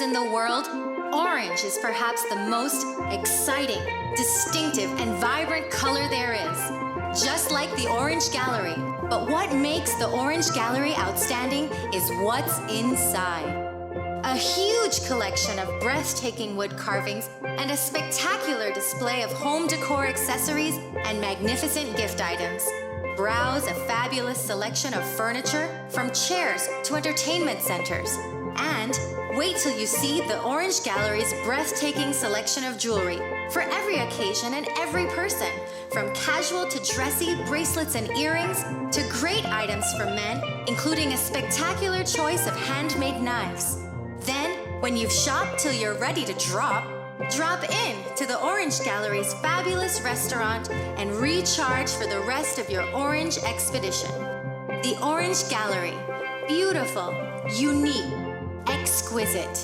in the world, orange is perhaps the most exciting, distinctive, and vibrant color there is. Just like the Orange Gallery. But what makes the Orange Gallery outstanding is what's inside. A huge collection of breathtaking wood carvings and a spectacular display of home decor accessories and magnificent gift items. Browse a fabulous selection of furniture, from chairs to entertainment centers. And wait till you see the Orange Gallery's breathtaking selection of jewelry for every occasion and every person, from casual to dressy bracelets and earrings to great items for men, including a spectacular choice of handmade knives. Then, when you've shopped till you're ready to drop in to the Orange Gallery's fabulous restaurant and recharge for the rest of your orange expedition. The Orange Gallery. Beautiful, unique, exquisite.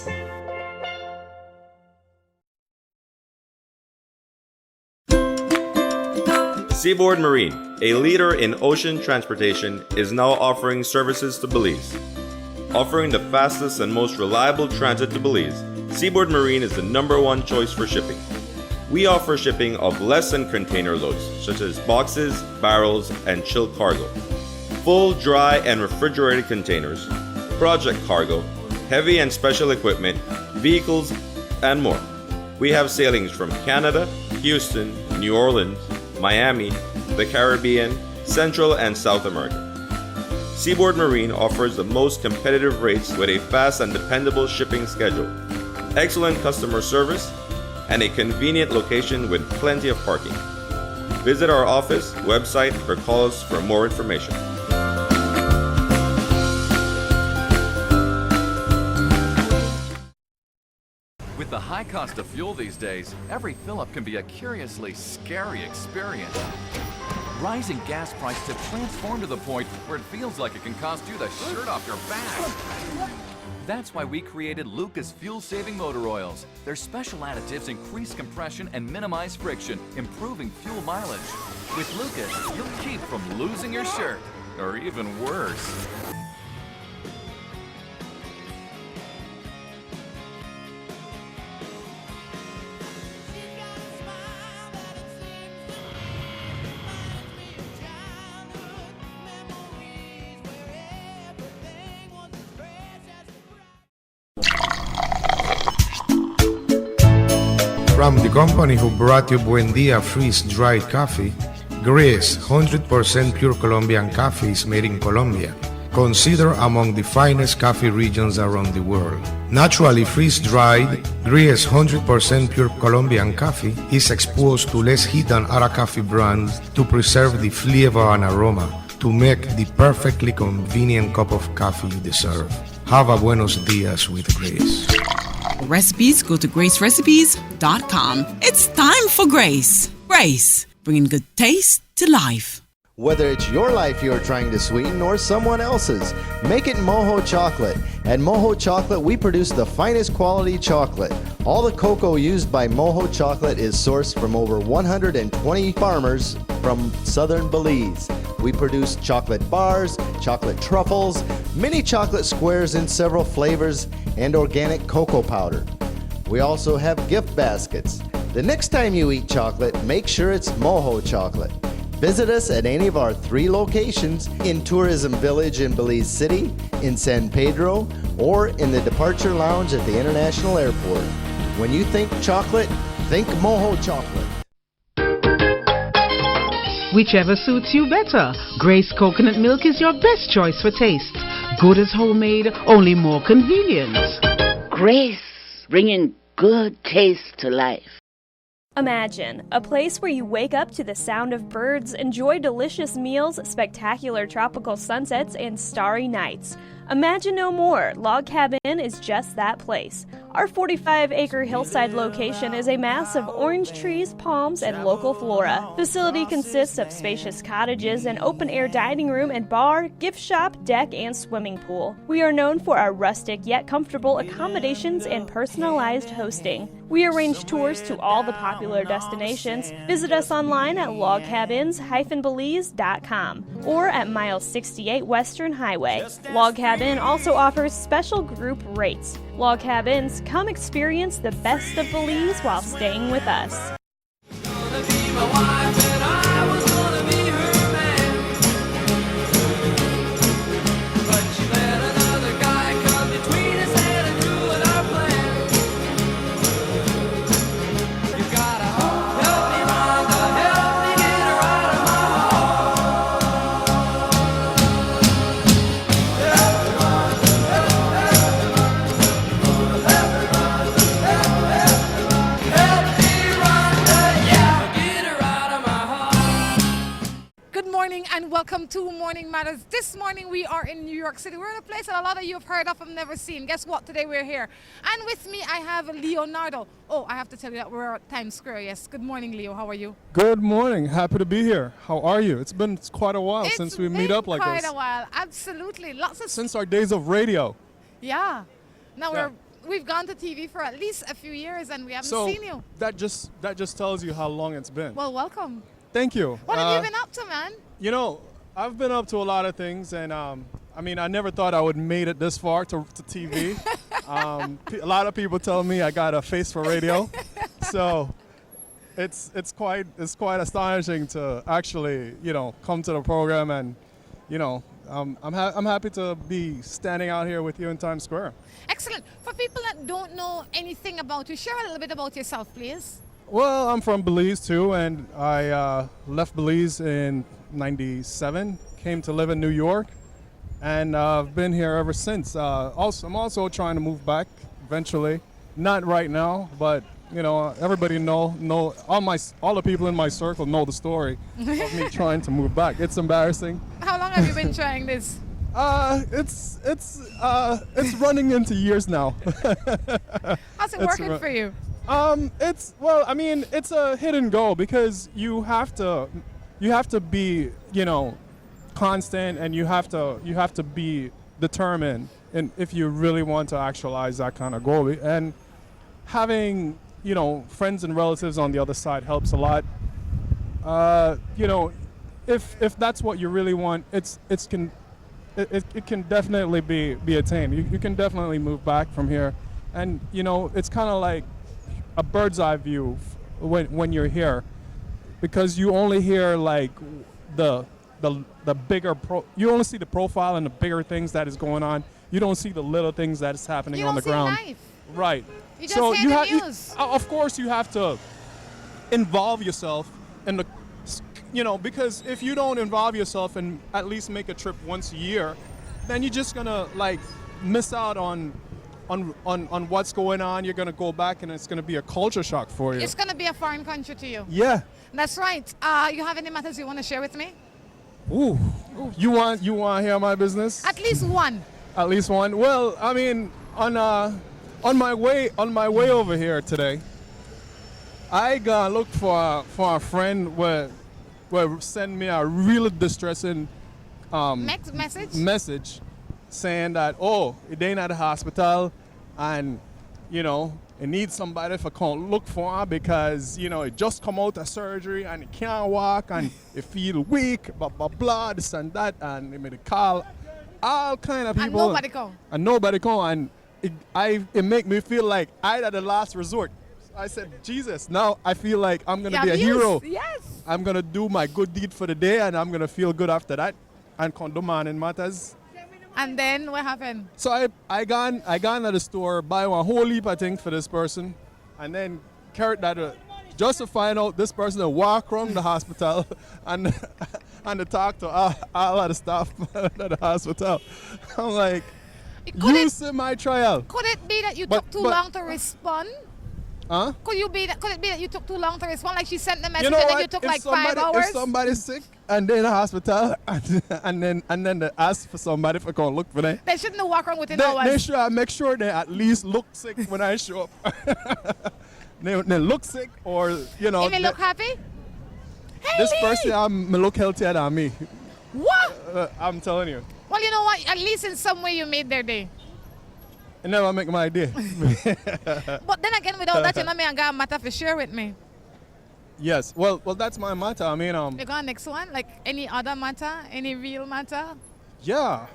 Seaboard Marine, a leader in ocean transportation, is now offering services to Belize. Offering the fastest and most reliable transit to Belize, Seaboard Marine is the #1 choice for shipping. We offer shipping of less than container loads, such as boxes, barrels, and chilled cargo, full, dry, and refrigerated containers, project cargo, heavy and special equipment, vehicles, and more. We have sailings from Canada, Houston, New Orleans, Miami, the Caribbean, Central and South America. Seaboard Marine offers the most competitive rates with a fast and dependable shipping schedule, excellent customer service, and a convenient location with plenty of parking. Visit our office, website, or call us for more information. With the high cost of fuel these days, every fill-up can be a curiously scary experience. Rising gas prices have transformed to the point where it feels like it can cost you the shirt off your back. That's why we created Lucas fuel-saving motor oils. Their special additives increase compression and minimize friction, improving fuel mileage. With Lucas, you'll keep from losing your shirt, or even worse. From the company who brought you Buen Dia freeze-dried coffee, Gris 100% pure Colombian coffee is made in Colombia, considered among the finest coffee regions around the world. Naturally freeze-dried, Gris 100% pure Colombian coffee is exposed to less heat than other coffee brands to preserve the flavor and aroma to make the perfectly convenient cup of coffee you deserve. Have a buenos dias with Grace. Recipes, go to gracerecipes.com. It's time for Grace. Grace, bringing good taste to life. Whether it's your life you're trying to sweeten or someone else's, make it Mojo Chocolate. At Mojo Chocolate, we produce the finest quality chocolate. All the cocoa used by Mojo Chocolate is sourced from over 120 farmers from southern Belize. We produce chocolate bars, chocolate truffles, mini chocolate squares in several flavors, and organic cocoa powder. We also have gift baskets. The next time you eat chocolate, make sure it's Mojo Chocolate. Visit us at any of our 3 locations in Tourism Village in Belize City, in San Pedro, or in the Departure Lounge at the International Airport. When you think chocolate, think Mojo Chocolate. Whichever suits you better. Grace Coconut Milk is your best choice for taste. Good as homemade, only more convenient. Grace, bringing good taste to life. Imagine a place where you wake up to the sound of birds, enjoy delicious meals, spectacular tropical sunsets, and starry nights. Imagine no more. Log Cabin is just that place. Our 45-acre hillside location is a mass of orange trees, palms, and local flora. Facility consists of spacious cottages, an open-air dining room and bar, gift shop, deck, and swimming pool. We are known for our rustic yet comfortable accommodations and personalized hosting. We arrange tours to all the popular destinations. Visit us online at logcabins-belize.com or at Miles 68 Western Highway. Log Cabins Cabin also offers special group rates. Log Cabins, come experience the best of Belize while staying with us. And welcome to Morning Matters. This morning we are in New York City. We're in a place that a lot of you have heard of and never seen. Guess what? Today we're here. And with me I have Nardo. Oh, I have to tell you that we're at Times Square. Yes. Good morning, Leo. How are you? Good morning. Happy to be here. How are you? It's been quite a while since we meet up like this. It's been quite a while. Absolutely. Lots of since our days of radio. Yeah. Now we've gone to TV for at least a few years and we haven't seen you. That just tells you how long it's been. Well, welcome. Thank you. What have you been up to, man? You know, I've been up to a lot of things, and I never thought I would made it this far to TV. A lot of people tell me I got a face for radio, so it's quite astonishing to actually come to the program, and I'm happy to be standing out here with you in Times Square. Excellent. For people that don't know anything about you, share a little bit about yourself, please. Well, I'm from Belize too, and I left Belize in '97, came to live in New York, and I've been here ever since. I'm also trying to move back eventually. Not right now, but everybody know all the people in my circle know the story of me trying to move back. It's embarrassing. How long have you been trying this? It's running into years now. How's it working for you? It's a hit and go because you have to be, constant, and you have to be determined, and if you really want to actualize that kind of goal. And having, friends and relatives on the other side helps a lot. If that's what you really want, it can definitely be attained. You can definitely move back from here, and it's kind of like a bird's eye view when you're here, because you only hear like the bigger you only see the profile and the bigger things that is going on. You don't see the little things that is happening on the ground. Life. Right. You just hear the news. Of course you have to involve yourself in the because if you don't involve yourself and at least make a trip once a year, then you're just gonna miss out on what's going on. You're gonna go back and it's gonna be a culture shock for you. It's gonna be a foreign country to you. Yeah. That's right. You have any matters you want to share with me? Ooh. You want to hear my business? At least one. At least one. Well, on my way over here today, I got look for a friend where send me a really distressing message saying that it ain't at the hospital, and it needs somebody if I can't look for her because it just come out of surgery and it can't walk and it feel weak, blah blah blah, this and that, and they made a call all kind of people and nobody come and it make me feel like I at the last resort. I said, Jesus, now I feel like I'm gonna be a hero. Yes. I'm gonna do my good deed for the day and I'm gonna feel good after that and condone in matters. And then what happened? So I gone to the store, buy one whole heap of things for this person, and then carry that just to find out this person to walk around the hospital and to talk to all of the staff at the hospital. I'm like, you see my trial. Could it be that you took too long to respond? Huh? Could it be that you took too long to respond? Like she sent the message and then you took 5 hours? If somebody's sick and they're in the hospital and then they ask for somebody if I can look for them, they shouldn't walk around within hours. They should make sure they at least look sick when I show up. they look sick, or They look happy? Hey, this Lee! person look healthier than me. What? I'm telling you. Well, you know what? At least in some way you made their day. It never make my day. But then again, without that, I got a matter for share with me. Yes. Well, that's my matter. You got next one? Like any other matter? Any real matter? Yeah.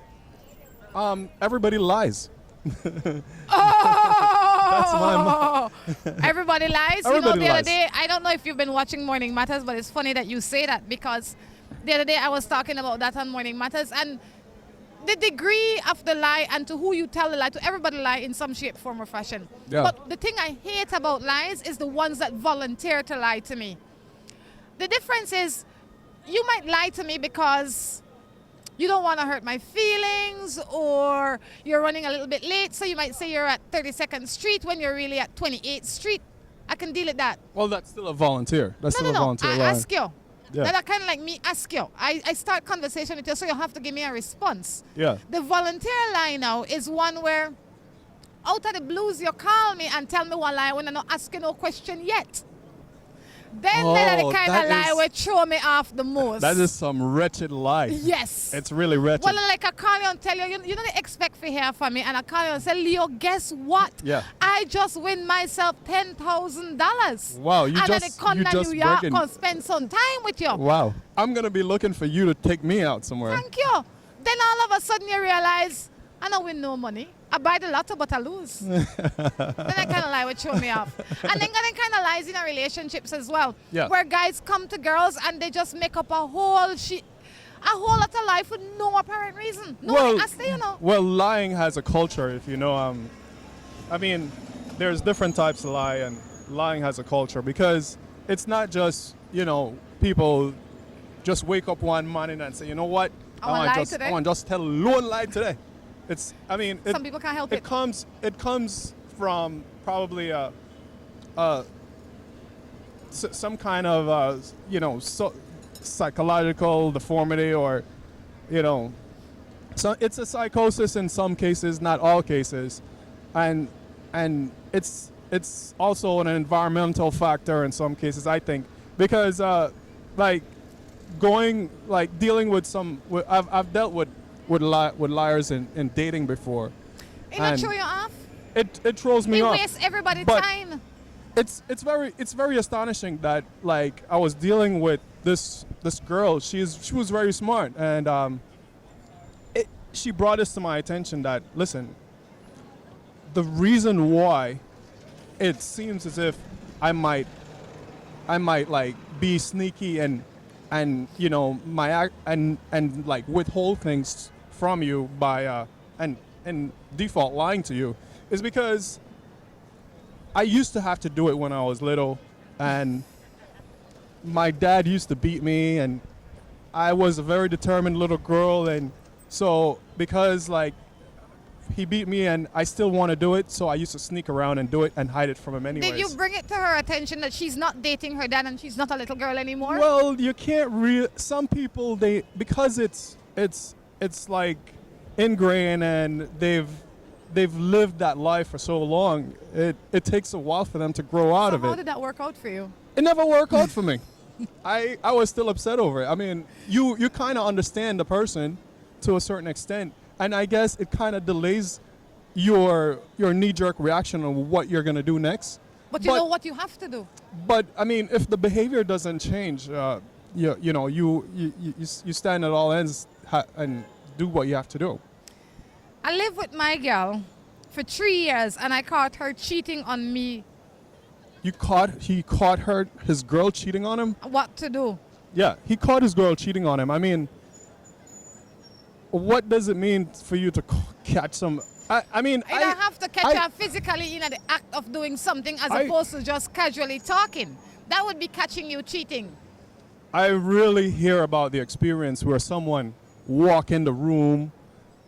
Everybody lies. Oh! Everybody lies. Everybody the other lies. day, I don't know if you've been watching Morning Matters, but it's funny that you say that because the other day I was talking about that on Morning Matters, and the degree of the lie and to who you tell the lie to, everybody lie in some shape, form, or fashion. Yeah. But the thing I hate about lies is the ones that volunteer to lie to me. The difference is you might lie to me because you don't want to hurt my feelings, or you're running a little bit late, so you might say you're at 32nd Street when you're really at 28th Street. I can deal with that. Well, that's still a volunteer. That's still a volunteer I lie. ask you. Yeah. That's kind of like me ask you. I start conversation with you, so you have to give me a response. Yeah. The volunteer lie now is one where out of the blues you call me and tell me one lie when I'm not asking no question yet. Then they're the kind of lie will throw me off the most. That is some wretched lie. Yes. It's really wretched. Well, like I call you and tell you know they expect to hear from me, and I call you and say, Leo, guess what? Yeah. I just win myself $10,000. Wow, you and just- then I come you to just New York breaking- and spend some time with you. Wow. I'm going to be looking for you to take me out somewhere. Thank you. Then all of a sudden you realize, I don't win no money. I buy the lotto, but I lose. Then I kind of lie would throw me off. And then kind of lies in our relationships as well. Yeah. Where guys come to girls and they just make up a whole lot of lie for no apparent reason. No, I say, you know. Well, lying has a culture, if you know. I mean, there's different types of lie, and lying has a culture because it's not just, people just wake up one morning and say, you know what? I want to just tell a lone lie today. Some people can't help it. It comes from probably some kind of psychological deformity, or so it's a psychosis in some cases, not all cases, and it's also an environmental factor in some cases, I think, because dealing with I've dealt with liars in dating before. It not throw you off? It throws me off. It wastes everybody's But time. It's very astonishing that I was dealing with this girl. She was very smart, and she brought this to my attention that, listen, the reason why it seems as if I might be sneaky and withhold things from you by and default lying to you is because I used to have to do it when I was little, and my dad used to beat me, and I was a very determined little girl, and so because he beat me and I still want to do it, so I used to sneak around and do it and hide it from him anyways. Did you bring it to her attention that she's not dating her dad and she's not a little girl anymore? Well, you can't some people, because it's like ingrained and they've lived that life for so long, it takes a while for them to grow out of it. How did that work out for you? It never worked out for me. I was still upset over it. I mean, you kind of understand the person to a certain extent, and I guess it kind of delays your knee-jerk reaction on what you're going to do next. But you know what you have to do. But I mean, if the behavior doesn't change, you stand at all ends and do what you have to do. I lived with my girl for 3 years, and I caught her cheating on me. He caught his girl cheating on him? What to do? Yeah, he caught his girl cheating on him. I mean, what does it mean for you to catch some? I don't have to catch her physically in the act of doing something as opposed to just casually talking. That would be catching you cheating. I really hear about the experience where someone walk in the room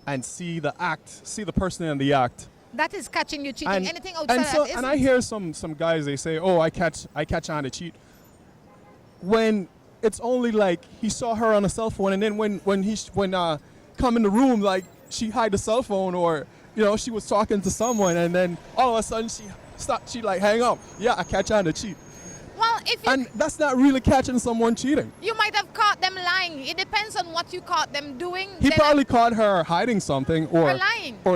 and see the person in the act. That is catching you cheating. Anything outside that isn't. And I hear some guys, they say, "Oh, I catch on to cheat." When it's only like he saw her on a cell phone, and then when come in the room, like she hide the cell phone, or she was talking to someone, and then all of a sudden she hang up. Yeah, I catch on to cheat. Well, and that's not really catching someone cheating. You might have caught them lying. It depends on what you caught them doing. He probably caught her hiding something or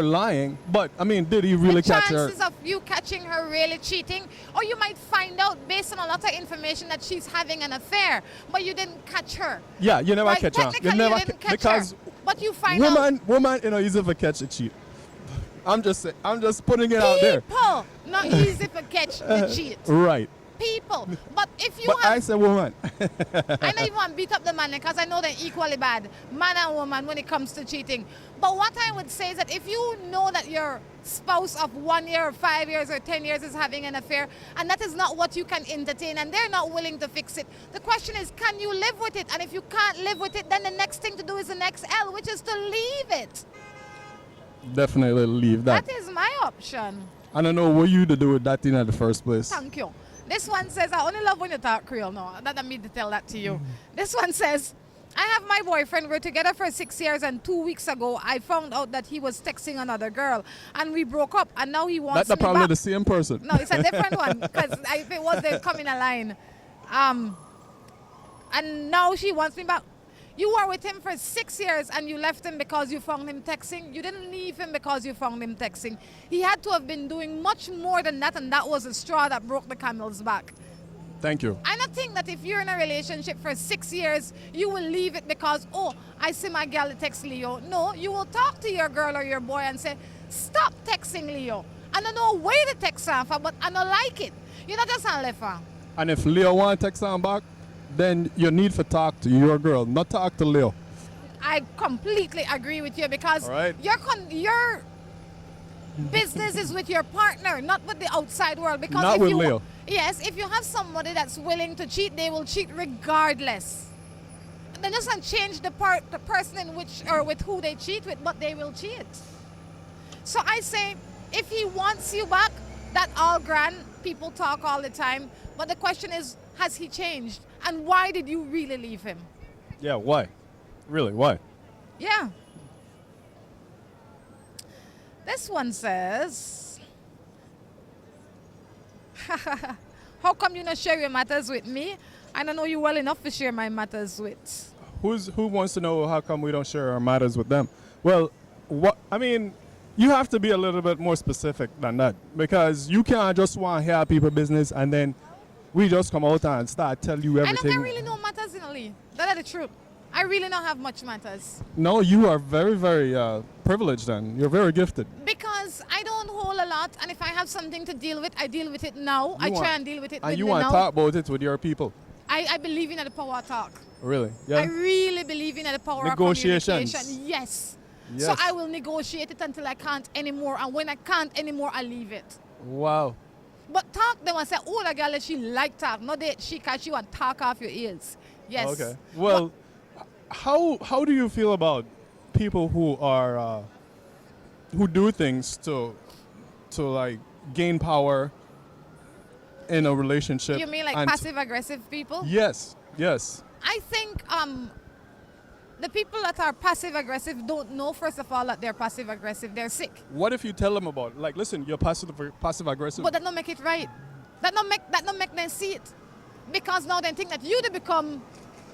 lying. But I mean, did he really catch her? The chances of you catching her really cheating, or you might find out based on a lot of information that she's having an affair, but you didn't catch her. Yeah, you never catch her. You didn't catch because her. But you find out. Woman, easy for catch a cheat. I'm just putting it out there. People, not easy for catch the cheat. Right. People. But if you But have. I said woman. I know you want to beat up the man because I know they're equally bad, man and woman, when it comes to cheating. But what I would say is that if you know that your spouse of 1 year or 5 years or 10 years is having an affair and that is not what you can entertain and they're not willing to fix it, the question is, can you live with it? And if you can't live with it, then the next thing to do is the next L, which is to leave it. Definitely leave that. That is my option. I don't know what you to do with that thing in the first place. Thank you. This one says, I only love when you talk Creole. No, that I mean to tell that to you. This one says, I have my boyfriend. We're together for 6 years, and 2 weeks ago, I found out that he was texting another girl, and we broke up. And now he wants That's me probably back. the same person. No, it's a different one because if it was, they'd come in a line. And now she wants me back. You were with him for 6 years and you left him because you found him texting. You didn't leave him because you found him texting. He had to have been doing much more than that, and that was the straw that broke the camel's back. Thank you. I don't think that if you're in a relationship for 6 years, you will leave it because, oh, I see my girl text Leo. No, you will talk to your girl or your boy and say, stop texting Leo. I don't know where the text on for, but I don't like it. You know, just on left her. And if Leo want to text on back, then you need to talk to your girl, not talk to Leo. I completely agree with you because right. your business is with your partner, not with the outside world. Because not if with you, Leo. Yes, if you have somebody that's willing to cheat, they will cheat regardless. They doesn't change the person in which or with who they cheat with, but they will cheat. So I say, if he wants you back, that all grand. People talk all the time, but the question is, has he changed? And why did you really leave him? Yeah, why? Really, why? Yeah. This one says, how come you not share your matters with me? I don't know you well enough to share my matters with. Who wants to know how come we don't share our matters with them? Well, you have to be a little bit more specific than that, because you can't just want to hear people's business and then we just come out and start tell you everything. I don't really know matters in Ali. That is the truth. I really don't have much matters. No, you are very, very privileged then. You're very gifted. Because I don't hold a lot, and if I have something to deal with, I deal with it now. I try and deal with it and you want to talk about it with your people. I believe in the power of talk. Really? Yeah. I really believe in the power Negotiations. of communication. Yes. So I will negotiate it until I can't anymore, and when I can't anymore, I leave it. Wow. But talk, they want to say, oh, the girl, she like talk. No, she catch you and talk off your ears. Yes. Okay. Well, how do you feel about people who are who do things to like gain power in a relationship? You mean like passive aggressive people? Yes. Yes. I think the people that are passive aggressive don't know, first of all, that they're passive aggressive. They're sick. What if you tell them about it? Like, listen, you're passive aggressive. But that don't make it right. That don't make them see it. Because now they think that you become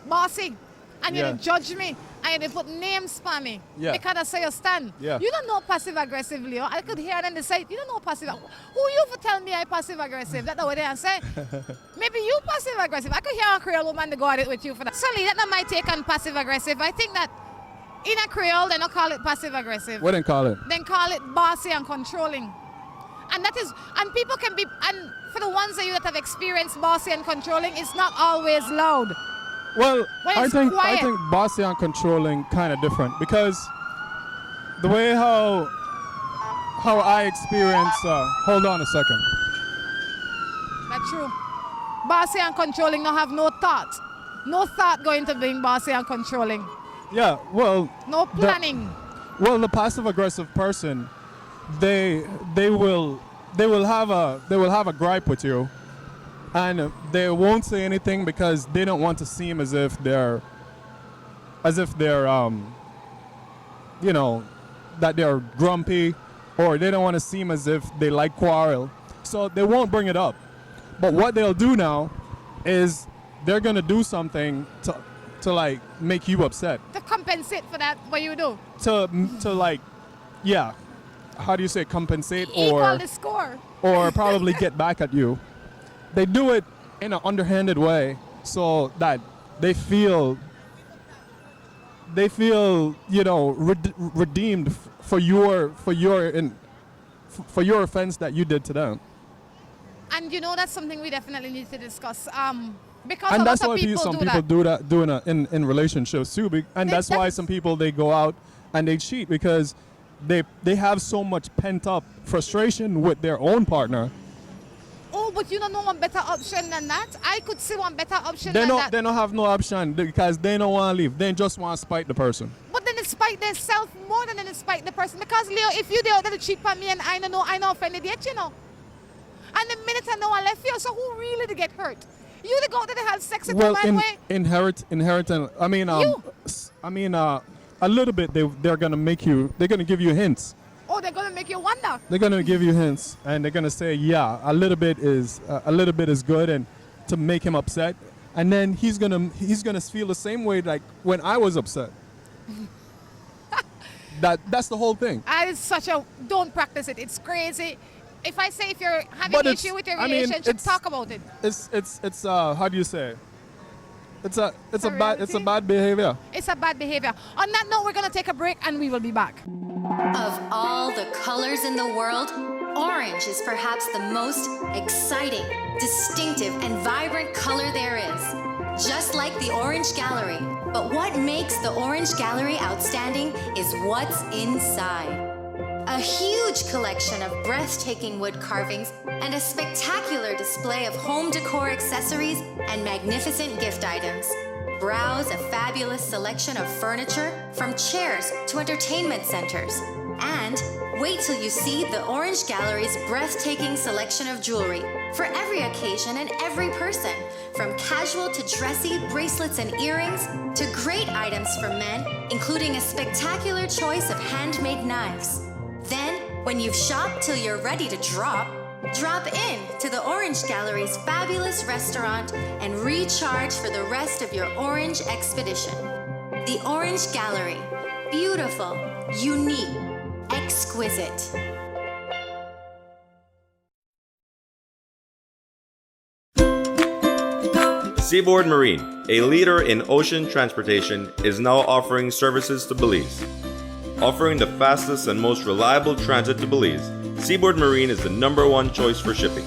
bossy and you judge me and you put names for me. Yeah. Because I say you stand. Yeah. You don't know passive aggressive, Leo. I could hear them say, you don't know passive. Who you for tell me I passive aggressive? That's what they say. Maybe you passive aggressive. I could hear a Creole woman to go at it with you for that. So Lee, that's not my take on passive aggressive. I think that in a Creole, they don't call it passive aggressive. What then call it? Then call it bossy and controlling. And that is, and people can be, and for the ones of you that have experienced bossy and controlling, it's not always loud. Well, I think bossy and controlling kind of different, because the way how I experience. Hold on a second. That's true. Bossy and controlling don't have no thought. No thought going to being bossy and controlling. Yeah. Well. No planning. The passive aggressive person, they will have a gripe with you. And they won't say anything because they don't want to seem as if they're that they're grumpy, or they don't want to seem as if they like quarrel. So they won't bring it up. But what they'll do now is they're gonna do something to like make you upset. To compensate for that, what you do? To like, yeah. How do you say compensate Equal the score. Or probably get back at you. They do it in an underhanded way so that they feel they feel, redeemed for your offense that you did to them. And that's something we definitely need to discuss. Because And a that's lot why of people some do people that. do that in relationships too. And that's why some people, they go out and they cheat because they have so much pent up frustration with their own partner. Oh, but you don't know one better option than that? I could see one better option They than don't that. they don't have no option because they don't want to leave. They just want to spite the person. But then they spite themselves more than they spite the person. Because, Leo, if you there to cheat on me and I don't know, I not offended yet, And the minute I know I left you, so who really did get hurt? You to go out there to have sex with Well, the man way? inheritance. I mean, a little bit. They're gonna give you hints. Oh, they're going to make you wonder. They're gonna give you hints, and they're gonna say, yeah, a little bit is good, and to make him upset, and then he's gonna feel the same way like when I was upset. That's the whole thing. Don't practice it. It's crazy. If I say if you're having an issue with your relationship, talk about it. It's how do you say? It's a bad behavior. It's a bad behavior. On that note, we're going to take a break and we will be back. Of all the colors in the world, orange is perhaps the most exciting, distinctive, and vibrant color there is. Just like the Orange Gallery. But what makes the Orange Gallery outstanding is what's inside. A huge collection of breathtaking wood carvings and a spectacular display of home decor accessories and magnificent gift items. Browse a fabulous selection of furniture from chairs to entertainment centers. And wait till you see the Orange Gallery's breathtaking selection of jewelry for every occasion and every person, from casual to dressy bracelets and earrings to great items for men, including a spectacular choice of handmade knives. Then, when you've shopped till you're ready to drop in to the Orange Gallery's fabulous restaurant and recharge for the rest of your orange expedition. The Orange Gallery. Beautiful, unique, exquisite. Seaboard Marine, a leader in ocean transportation, is now offering services to Belize. Offering the fastest and most reliable transit to Belize, Seaboard Marine is the #1 choice for shipping.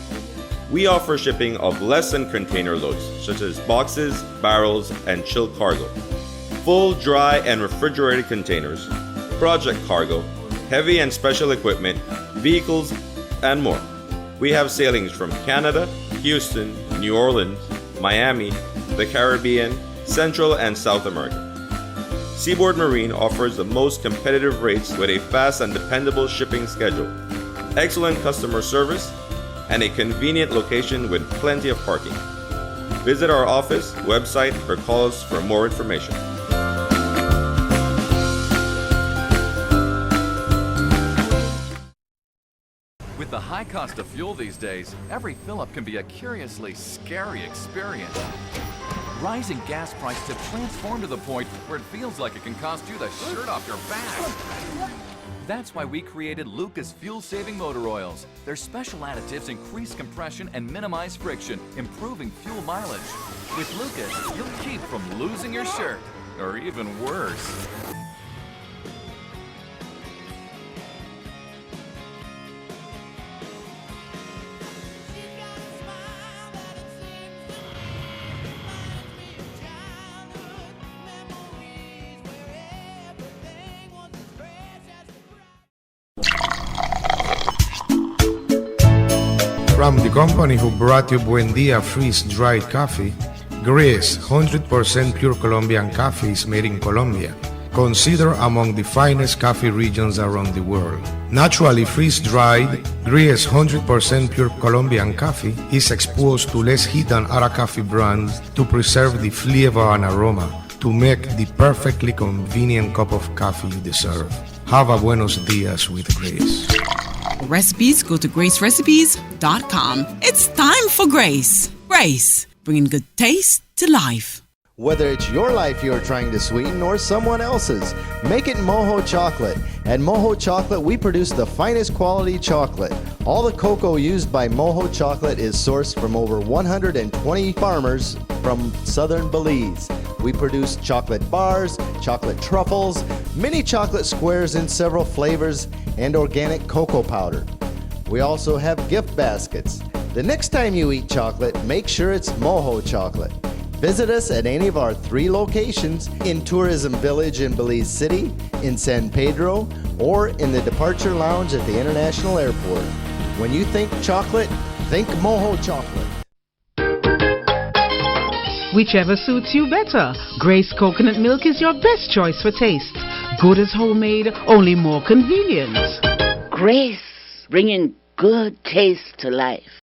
We offer shipping of less than container loads, such as boxes, barrels, and chilled cargo, full, dry, and refrigerated containers, project cargo, heavy and special equipment, vehicles, and more. We have sailings from Canada, Houston, New Orleans, Miami, the Caribbean, Central and South America. Seaboard Marine offers the most competitive rates with a fast and dependable shipping schedule, excellent customer service, and a convenient location with plenty of parking. Visit our office, website, or call us for more information. With the high cost of fuel these days, every fill-up can be a curiously scary experience. Rising gas prices have transformed to the point where it feels like it can cost you the shirt off your back. That's why we created Lucas fuel-saving motor oils. Their special additives increase compression and minimize friction, improving fuel mileage. With Lucas, you'll keep from losing your shirt, or even worse. From the company who brought you Buen Dia freeze-dried coffee, Gris 100% pure Colombian coffee is made in Colombia, considered among the finest coffee regions around the world. Naturally freeze-dried, Gris 100% pure Colombian coffee is exposed to less heat than other coffee brands to preserve the flavor and aroma to make the perfectly convenient cup of coffee you deserve. Have a buenos dias with Grace. Recipes, go to gracerecipes.com. It's time for Grace. Grace, bringing good taste to life. Whether it's your life you're trying to sweeten or someone else's, make it Mojo Chocolate. At Mojo Chocolate, we produce the finest quality chocolate. All the cocoa used by Moho Chocolate is sourced from over 120 farmers from southern Belize. We produce chocolate bars, chocolate truffles, mini chocolate squares in several flavors, and organic cocoa powder. We also have gift baskets. The next time you eat chocolate, make sure it's Moho Chocolate. Visit us at any of our 3 locations in Tourism Village in Belize City, in San Pedro, or in the Departure Lounge at the International Airport. When you think chocolate, think Moho Chocolate. Whichever suits you better. Grace Coconut Milk is your best choice for taste. Good as homemade, only more convenient. Grace, bringing good taste to life.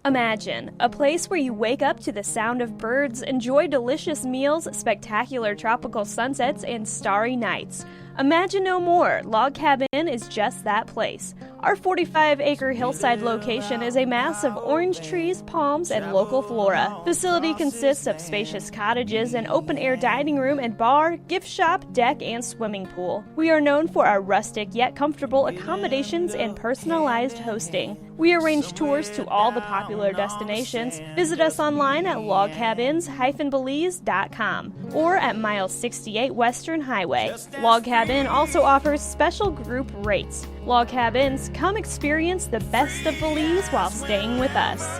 Imagine a place where you wake up to the sound of birds, enjoy delicious meals, spectacular tropical sunsets, and starry nights. Imagine no more. Log Cabin is just that place. Our 45-acre hillside location is a mass of orange trees, palms, and local flora. Facility consists of spacious cottages, an open-air dining room and bar, gift shop, deck, and swimming pool. We are known for our rustic yet comfortable accommodations and personalized hosting. We arrange tours to all the popular destinations. Visit us online at logcabins-belize.com or at Mile 68 Western Highway. Log Cabin also offers special group rates. Log Cabins, come experience the best of Belize while staying with us.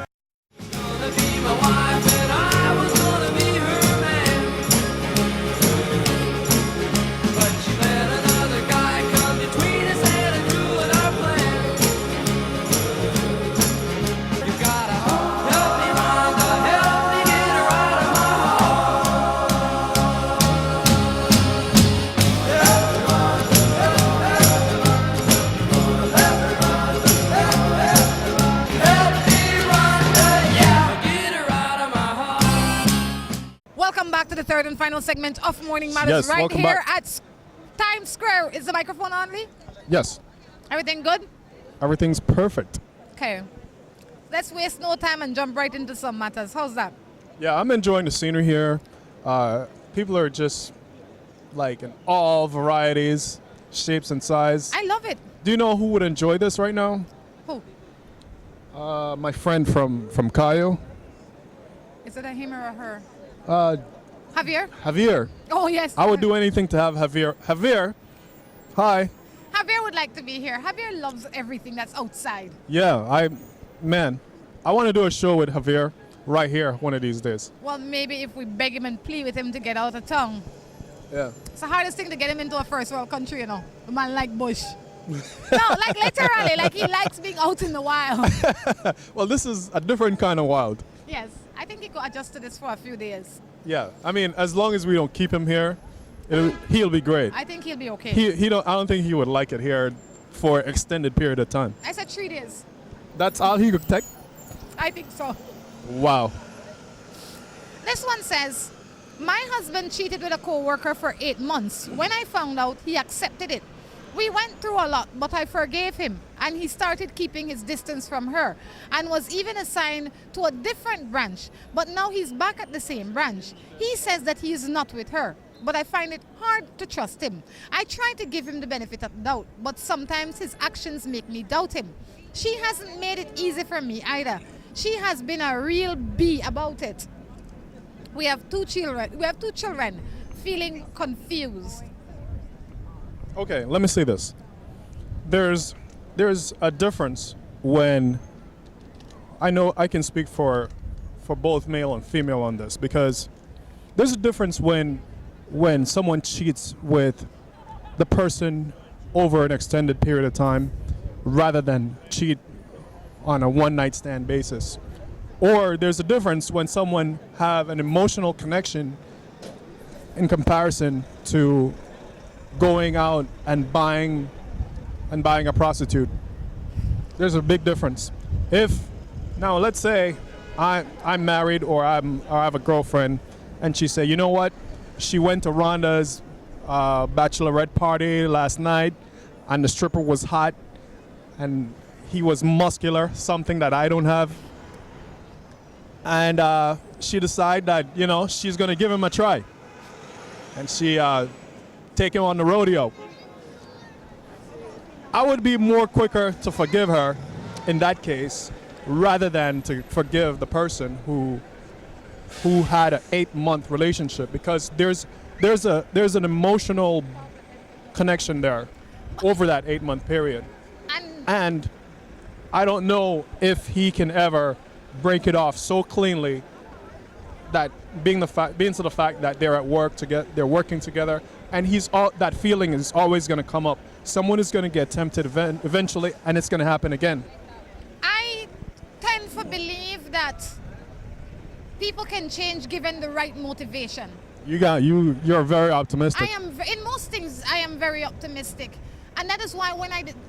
Welcome back to the third and final segment of Morning Matters. Yes, right welcome here back. at Times Square. Is the microphone on, Lee? Yes, Everything good? everything's perfect. Okay. Let's waste no time and jump right into some matters. How's that? Yeah, I'm enjoying the scenery here. People are just like in all varieties, shapes and size. I love it. Do you know who would enjoy this right now? Who? My friend from Cayo, Is it a him or a her? Javier. Javier? Oh, yes. I would do anything to have Javier. Javier, hi. Javier would like to be here. Javier loves everything that's outside. Yeah, I want to do a show with Javier right here one of these days. Well, maybe if we beg him and plead with him to get out of town. Yeah. It's the hardest thing to get him into a first world country, you know. A man like Bush. No, like literally, like he likes being out in the wild. Well, this is a different kind of wild. Yes, I think he could adjust to this for a few days. Yeah, I mean, as long as we don't keep him here, he'll be great. I think he'll be okay. I don't think he would like it here for an extended period of time. I said 3 days. That's all he could take? I think so. Wow. This one says, my husband cheated with a co-worker for 8 months. When I found out, he accepted it. We went through a lot, but I forgave him, and he started keeping his distance from her and was even assigned to a different branch, but now he's back at the same branch. He says that he is not with her, but I find it hard to trust him. I try to give him the benefit of doubt, but sometimes his actions make me doubt him. She hasn't made it easy for me either. She has been a real bee about it. We have two children feeling confused. Okay, let me say this. There's a difference when I know I can speak for both male and female on this, because there's a difference when someone cheats with the person over an extended period of time rather than cheat on a one-night stand basis. Or there's a difference when someone have an emotional connection in comparison to going out and buying a prostitute. There's a big difference. Now let's say I'm married or I have a girlfriend, and she say, you know what, she went to Rhonda's bachelorette party last night, and the stripper was hot, and he was muscular, something that I don't have, and she decide that she's gonna give him a try, and she take him on the rodeo. I would be more quicker to forgive her in that case, rather than to forgive the person who had an 8-month relationship, because there's an emotional connection there over that 8-month period. And I don't know if he can ever break it off so cleanly, that being to the fact that they're at work together, they're working together, and that feeling is always going to come up. Someone is going to get tempted eventually, and it's going to happen again. I tend to believe that people can change given the right motivation. You're very optimistic. I am in most things. I am very optimistic, and that is why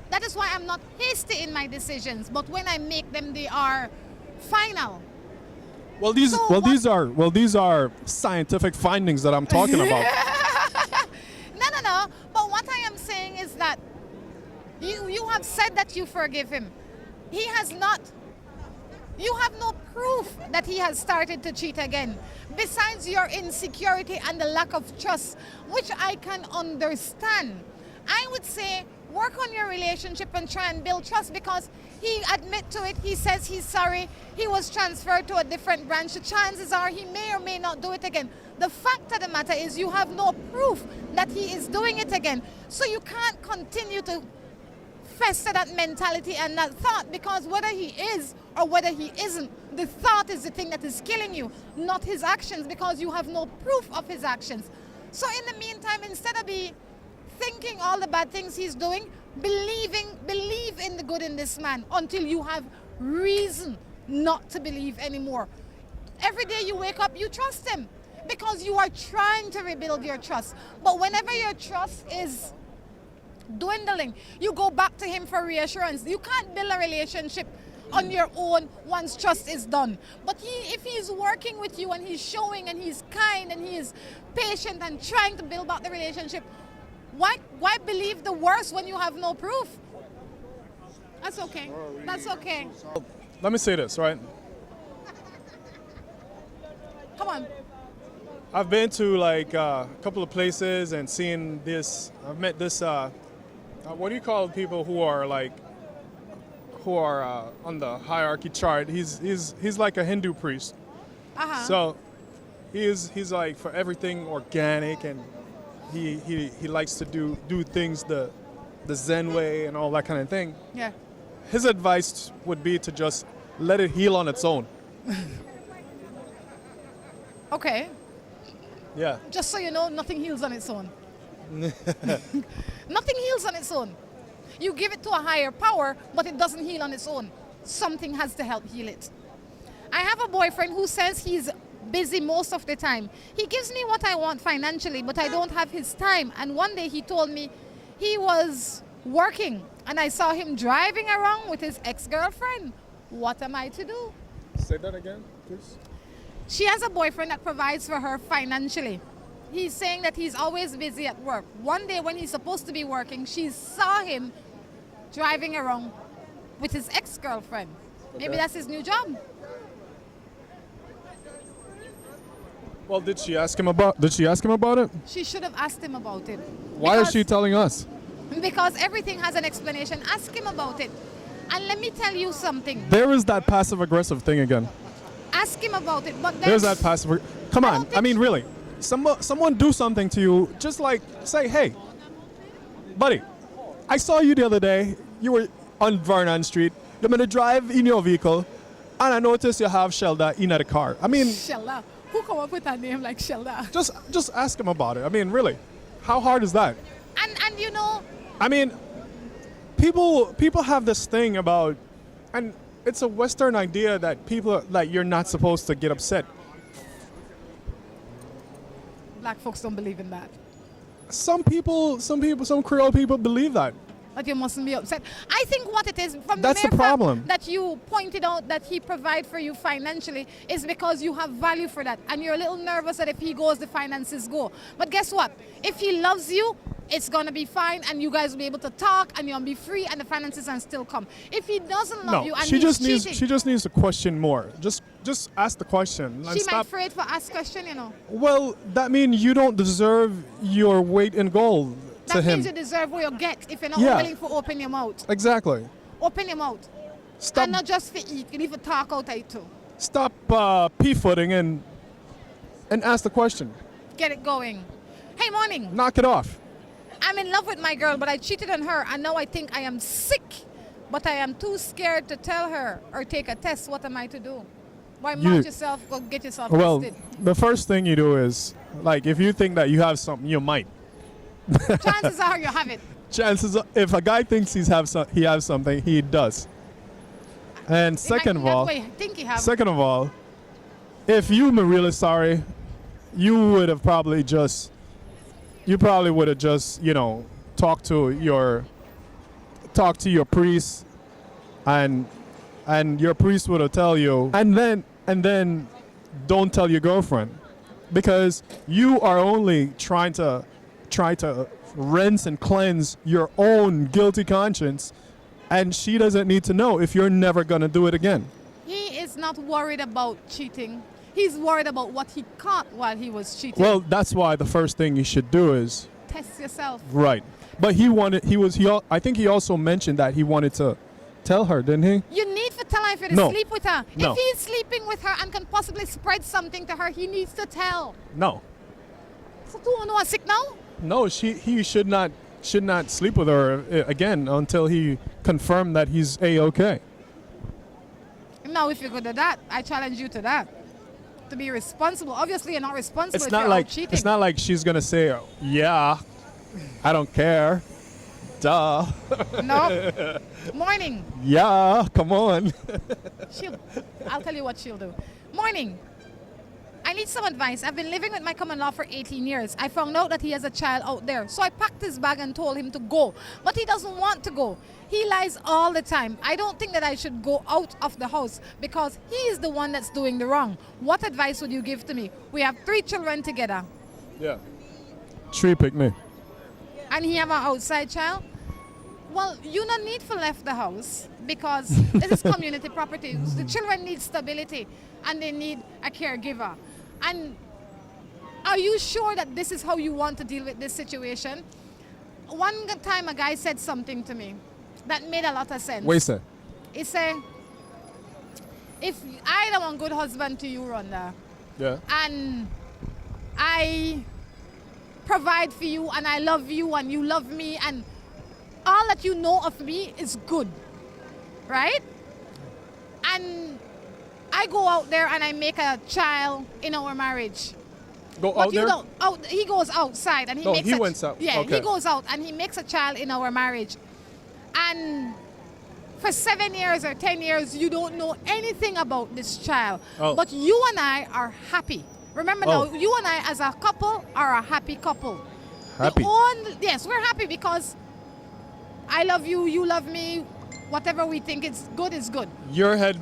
that is why I'm not hasty in my decisions. But when I make them, they are final. Well, these are scientific findings that I'm talking about. No. But what I am saying is that you have said that you forgive him. He has not. You have no proof that he has started to cheat again, besides your insecurity and the lack of trust, which I can understand. I would say work on your relationship and try and build trust, because he admit to it, he says he's sorry, he was transferred to a different branch. The chances are he may or may not do it again. The fact of the matter is you have no proof that he is doing it again. So you can't continue to fester that mentality and that thought, because whether he is or whether he isn't, the thought is the thing that is killing you, not his actions, because you have no proof of his actions. So in the meantime, instead of thinking all the bad things he's doing, believe in the good in this man until you have reason not to believe anymore. Every day you wake up, you trust him because you are trying to rebuild your trust. But whenever your trust is dwindling, you go back to him for reassurance. You can't build a relationship on your own once trust is done. But if he's working with you and he's showing and he's kind and he is patient and trying to build back the relationship, why believe the worst when you have no proof? That's okay. That's okay. Let me say this, right? Come on. I've been to like a couple of places and seen this. I've met this. What do you call people who are on the hierarchy chart? He's like a Hindu priest. So he's like for everything organic, and he likes to do things the Zen way and all that kind of thing. Yeah. His advice would be to just let it heal on its own. Okay. Yeah. Just so you know, nothing heals on its own. Nothing heals on its own. You give it to a higher power, but it doesn't heal on its own. Something has to help heal it. I have a boyfriend who says he's busy most of the time. He gives me what I want financially, but I don't have his time. And one day he told me he was working, and I saw him driving around with his ex-girlfriend. What am I to do? Say that again, please. She has a boyfriend that provides for her financially. He's saying that he's always busy at work. One day when he's supposed to be working, she saw him driving around with his ex-girlfriend. Okay. Maybe that's his new job. Well, did she ask him about it? She should have asked him about it. Why is she telling us? Because everything has an explanation. Ask him about it. And let me tell you something. There is that passive-aggressive thing again. Ask him about it. But then there's that passive. Come on. I mean, really. Someone do something to you. Just like say, hey, buddy, I saw you the other day. You were on Vernon Street. I'm going to drive in your vehicle, and I noticed you have Shelda in the car. I mean, Shelda. Who come up with a name like Shelda? Just ask him about it. I mean, really, how hard is that? And you know. I mean, people have this thing about, and it's a Western idea that people you're not supposed to get upset. Black folks don't believe in that. Some Creole people believe that. That you mustn't be upset. I think what it is, from That's the mere the problem. fact that you pointed out that he provides for you financially, is because you have value for that. And you're a little nervous that if he goes, the finances go. But guess what? If he loves you, it's going to be fine, and you guys will be able to talk, and you'll be free, and the finances can still come. If he doesn't love you and she he's cheating, she just needs to question more. Just ask the question. She might afraid for ask question, you know. Well, that means you don't deserve your weight in gold to him. That means you deserve what you get if you're not willing to open your mouth. Exactly. Open your mouth. Stop. And not just for eat, you need to talk out it too. Stop pea-footing and ask the question. Get it going. Hey, morning. Knock it off. I'm in love with my girl, but I cheated on her, and now I think I am sick. But I am too scared to tell her or take a test. What am I to do? Why mount yourself, go get yourself tested? The first thing you do is, like, if you think that you have something, you might. Chances are you have it. Chances are, if a guy thinks he has something, he does. And second of all, if you were really sorry, you would have probably just, you know, talked to your priest, and your priest would have tell you, and then don't tell your girlfriend, because you are only trying to rinse and cleanse your own guilty conscience, and she doesn't need to know if you're never gonna do it again. He is not worried about cheating. He's worried about what he caught while he was cheating. Well, that's why the first thing you should do is test yourself. Right. But I think he also mentioned that he wanted to tell her, didn't he? You need to tell her if you sleep with her. No. If he's sleeping with her and can possibly spread something to her, he needs to tell. No. So do you know what's sick now? No, he should not sleep with her again until he confirmed that he's A-okay. Now, if you're good at that, I challenge you to that. To be responsible. Obviously, you're not responsible It's if not you're like out cheating. it's not like she's gonna say, "Yeah, I don't care." Duh. No. Morning. Yeah, come on. I'll tell you what she'll do. Morning. I need some advice. I've been living with my common law for 18 years. I found out that he has a child out there. So I packed his bag and told him to go. But he doesn't want to go. He lies all the time. I don't think that I should go out of the house because he is the one that's doing the wrong. What advice would you give to me? We have 3 children together. Yeah. Tree picnic. And he have an outside child? Well, you don't need to left the house because this is community property. The children need stability and they need a caregiver. And are you sure that this is how you want to deal with this situation? One time a guy said something to me that made a lot of sense. Wait a second. He said, if I am a good husband to you, Rhonda, yeah, and I provide for you and I love you and you love me and all that you know of me is good, right? And I go out there and I make a child in our marriage. Go but out you there? Don't, he goes outside and he makes he went out. Yeah, okay. he goes out and he makes a child in our marriage. And for 7 years or 10 years, you don't know anything about this child. Oh. But you and I are happy. Remember now, you and I as a couple are a happy couple. Happy? Yes, we're happy because I love you, you love me. Whatever we think is good is good. Your head,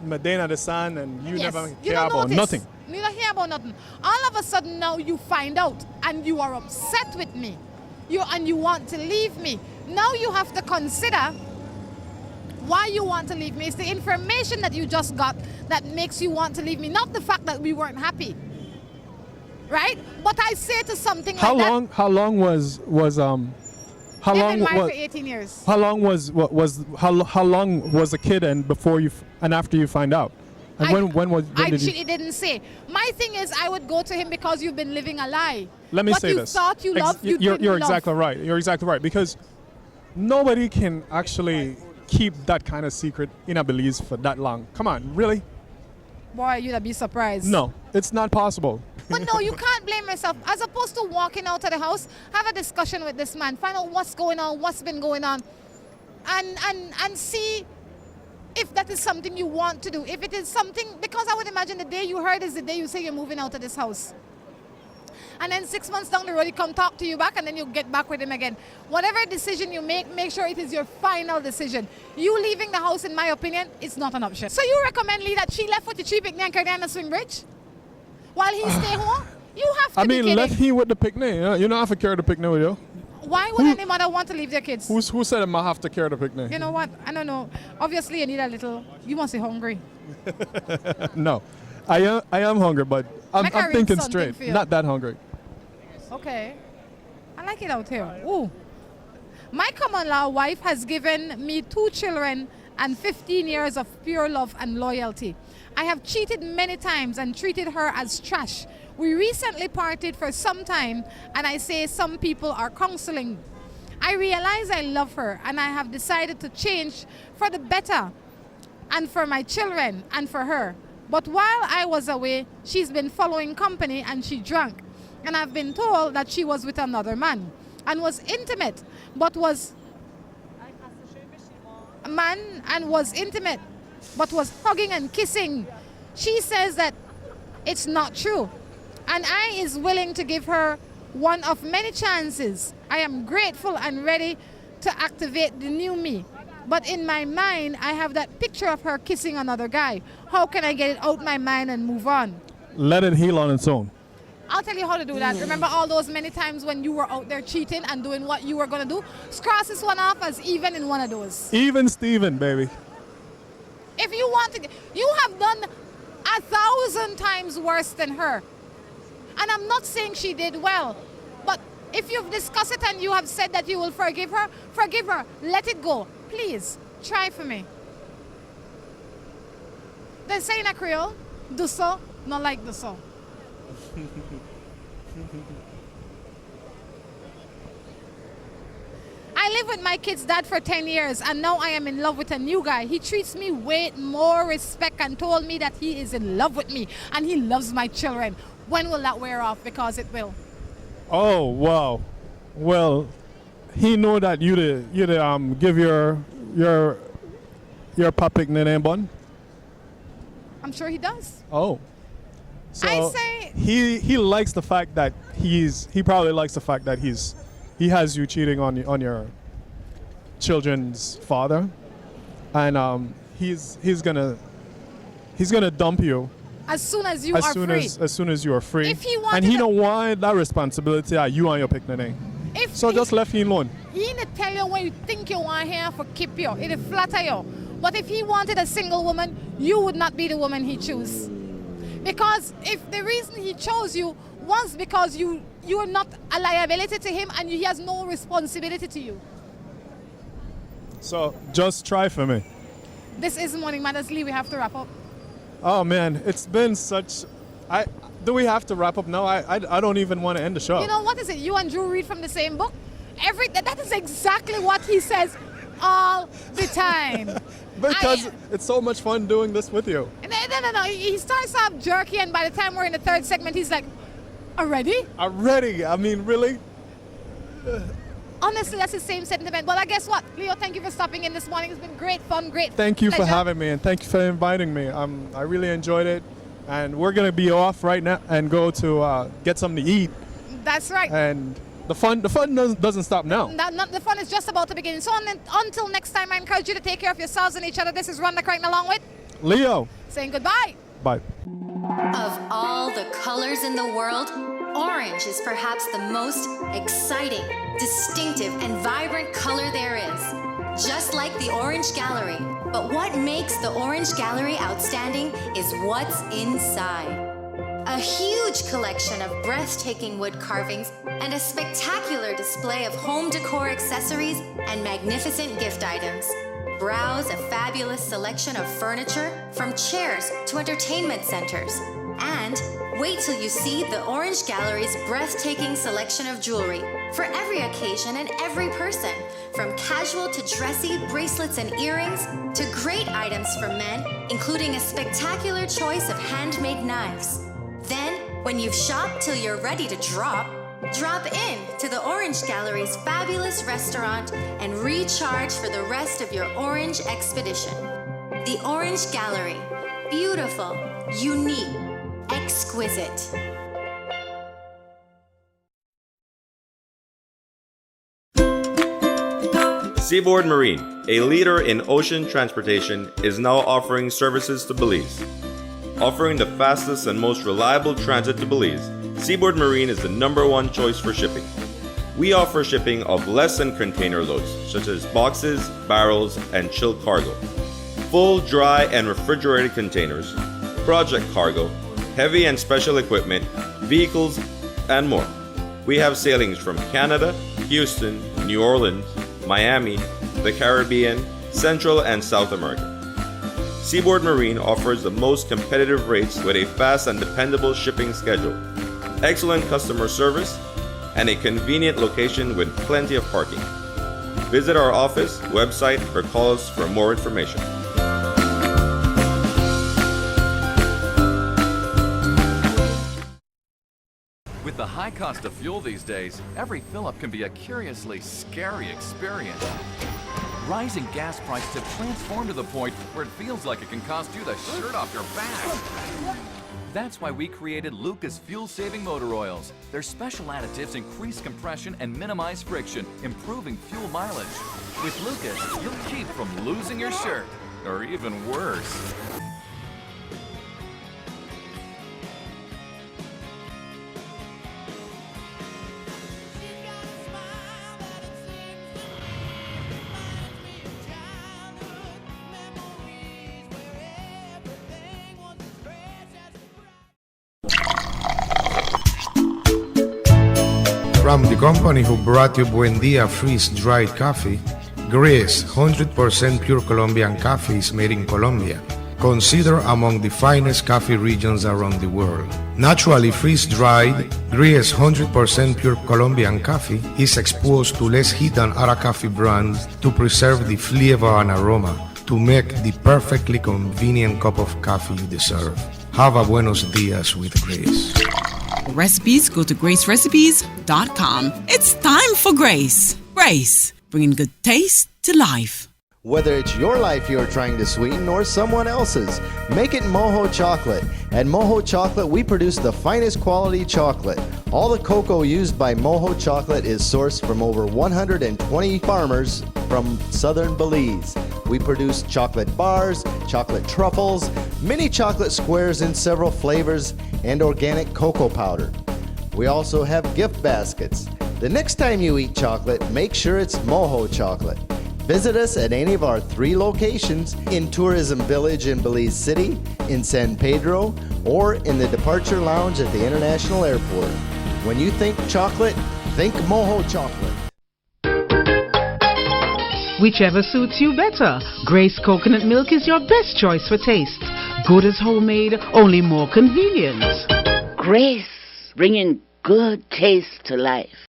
Medina the sun, and you never care about nothing. You don't hear about nothing. All of a sudden now you find out and you are upset with me. You want to leave me. Now you have to consider why you want to leave me. It's the information that you just got that makes you want to leave me, not the fact that we weren't happy. Right? But I say to something How like long? that. How long was How long been married was for 18 years. How long how long was the kid and before you and after you find out? And when did you? It didn't say. My thing is, I would go to him because you've been living a lie. Let me what say you this. Thought you loved, you you're didn't exactly love. right. You're exactly right because nobody can actually keep that kind of secret in a Belize for that long. Come on, really? Boy, you'd be surprised. No, it's not possible. But no, you can't blame yourself. As opposed to walking out of the house, have a discussion with this man, find out what's going on, what's been going on, and see if that is something you want to do. If it is something, because I would imagine the day you heard is the day you say you're moving out of this house. And then 6 months down the road, he come talk to you back, and then you get back with him again. Whatever decision you make sure it is your final decision. You leaving the house, in my opinion, is not an option. So you recommend, Lee, that she left with the tree picnic and carried on the swing bridge? While he stay home? You have to be kidding. left he with the picnic. You don't have to carry the picnic with you. Why would any mother want to leave their kids? Who said I might have to carry the picnic? You know what? I don't know. Obviously, you need a little. You must be hungry. No, I am hungry, but I'm thinking straight. Not that hungry. Okay. I like it out here. Ooh. My common law wife has given me 2 children and 15 years of pure love and loyalty. I have cheated many times and treated her as trash. We recently parted for some time, and I say some people are counseling. I realize I love her, and I have decided to change for the better, and for my children and for her. But while I was away, she's been following company and she drank. And I've been told that she was with another man and was intimate, but was hugging and kissing. She says that it's not true, and I is willing to give her one of many chances. I am grateful and ready to activate the new me. But in my mind, I have that picture of her kissing another guy. How can I get it out my mind and move on? Let it heal on its own. I'll tell you how to do that. Remember all those many times when you were out there cheating and doing what you were going to do? Cross this one off as even in one of those. Even Steven, baby. If you want to, you have done 1,000 times worse than her. And I'm not saying she did well, but if you've discussed it and you have said that you will forgive her, let it go. Please, try for me. They say in a Creole, do so, not like do so. I lived with my kid's dad for 10 years, and now I am in love with a new guy. He treats me with more respect and told me that he is in love with me and he loves my children. When will that wear off? Because it will. Oh, wow. Well, he know that you give your puppy name bun? I'm sure he does. Oh. So I say he likes the fact that he probably likes the fact that he has you cheating on your children's father, and he's gonna dump you as soon as you are free. As soon as you are free. If he wanted and he don't want that responsibility at you and your picnic. Just left him alone. He not tell you when you think you want here for keep you. It'll flatter you. But if he wanted a single woman, you would not be the woman he chose. Because if the reason he chose you was because you are not a liability to him and he has no responsibility to you. So just try for me. This is Morning Matters. Lee, we have to wrap up. Oh man, it's been such. Do we have to wrap up now? I don't even want to end the show. You know what is it? You and Drew read from the same book. That is exactly what he says all the time. Because it's so much fun doing this with you. No. He starts off jerky, and by the time we're in the third segment, he's like, already? Already? I mean, really? Honestly, that's the same sentiment. But I guess what? Leo, thank you for stopping in this morning. It's been great fun, great Thank you pleasure. for having me, and thank you for inviting me. I really enjoyed it. And we're going to be off right now and go to get something to eat. That's right. And the fun doesn't stop now. The fun is just about to begin. So until next time, I encourage you to take care of yourselves and each other. This is Rhonda Crichton along with Leo. Saying goodbye. Bye. Of all the colors in the world, orange is perhaps the most exciting, distinctive, and vibrant color there is. Just like the Orange Gallery. But what makes the Orange Gallery outstanding is what's inside. A huge collection of breathtaking wood carvings and a spectacular display of home decor accessories and magnificent gift items. Browse a fabulous selection of furniture, from chairs to entertainment centers. And wait till you see the Orange Gallery's breathtaking selection of jewelry for every occasion and every person, from casual to dressy bracelets and earrings to great items for men, including a spectacular choice of handmade knives. Then, when you've shopped till you're ready to drop in to the Orange Gallery's fabulous restaurant and recharge for the rest of your orange expedition. The Orange Gallery. Beautiful, unique, exquisite. Seaboard Marine, a leader in ocean transportation, is now offering services to Belize. Offering the fastest and most reliable transit to Belize, Seaboard Marine is the #1 choice for shipping. We offer shipping of less than container loads, such as boxes, barrels, and chilled cargo, full, dry, and refrigerated containers, project cargo, heavy and special equipment, vehicles, and more. We have sailings from Canada, Houston, New Orleans, Miami, the Caribbean, Central and South America. Seaboard Marine offers the most competitive rates with a fast and dependable shipping schedule, excellent customer service, and a convenient location with plenty of parking. Visit our office, website, or call us for more information. With the high cost of fuel these days, every fill-up can be a curiously scary experience. Rising gas prices have transformed to the point where it feels like it can cost you the shirt off your back. That's why we created Lucas fuel-saving motor oils. Their special additives increase compression and minimize friction, improving fuel mileage. With Lucas, you'll keep from losing your shirt, or even worse. From the company who brought you Buen Dia freeze-dried coffee, Gris 100% pure Colombian coffee is made in Colombia, considered among the finest coffee regions around the world. Naturally freeze-dried, Gris 100% pure Colombian coffee is exposed to less heat than other coffee brands to preserve the flavor and aroma to make the perfectly convenient cup of coffee you deserve. Have a buenos dias with Grace. Recipes, go to gracerecipes.com. It's time for Grace. Grace, bringing good taste to life. Whether it's your life you're trying to sweeten or someone else's, make it Moho Chocolate. At Moho Chocolate, we produce the finest quality chocolate. All the cocoa used by Moho Chocolate is sourced from over 120 farmers from southern Belize. We produce chocolate bars, chocolate truffles, mini chocolate squares in several flavors, and organic cocoa powder. We also have gift baskets. The next time you eat chocolate, make sure it's Moho Chocolate. Visit us at any of our 3 locations in Tourism Village in Belize City, in San Pedro, or in the Departure Lounge at the International Airport. When you think chocolate, think Moho Chocolate. Whichever suits you better, Grace Coconut Milk is your best choice for taste. Good as homemade, only more convenient. Grace, bringing good taste to life.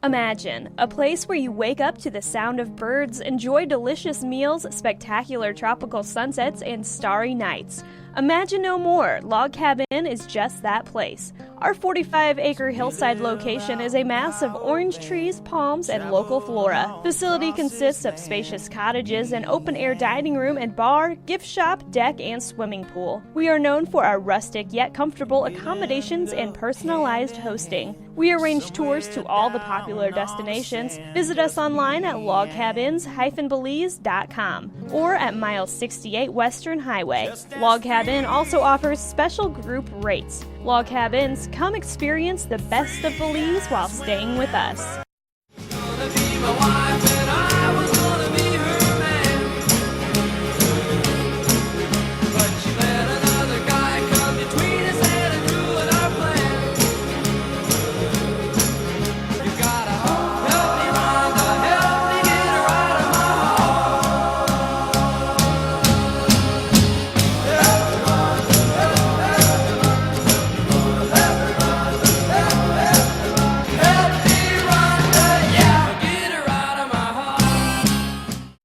Imagine a place where you wake up to the sound of birds, enjoy delicious meals, spectacular tropical sunsets, and starry nights. Imagine no more. Log Cabin is just that place. Our 45-acre hillside location is a mass of orange trees, palms, and local flora. Facility consists of spacious cottages, an open-air dining room and bar, gift shop, deck, and swimming pool. We are known for our rustic yet comfortable accommodations and personalized hosting. We arrange tours to all the popular destinations. Visit us online at logcabins-belize.com or at mile 68 Western Highway. Log Cabin also offers special group rates. Log Cabins, come experience the best of Belize while staying with us.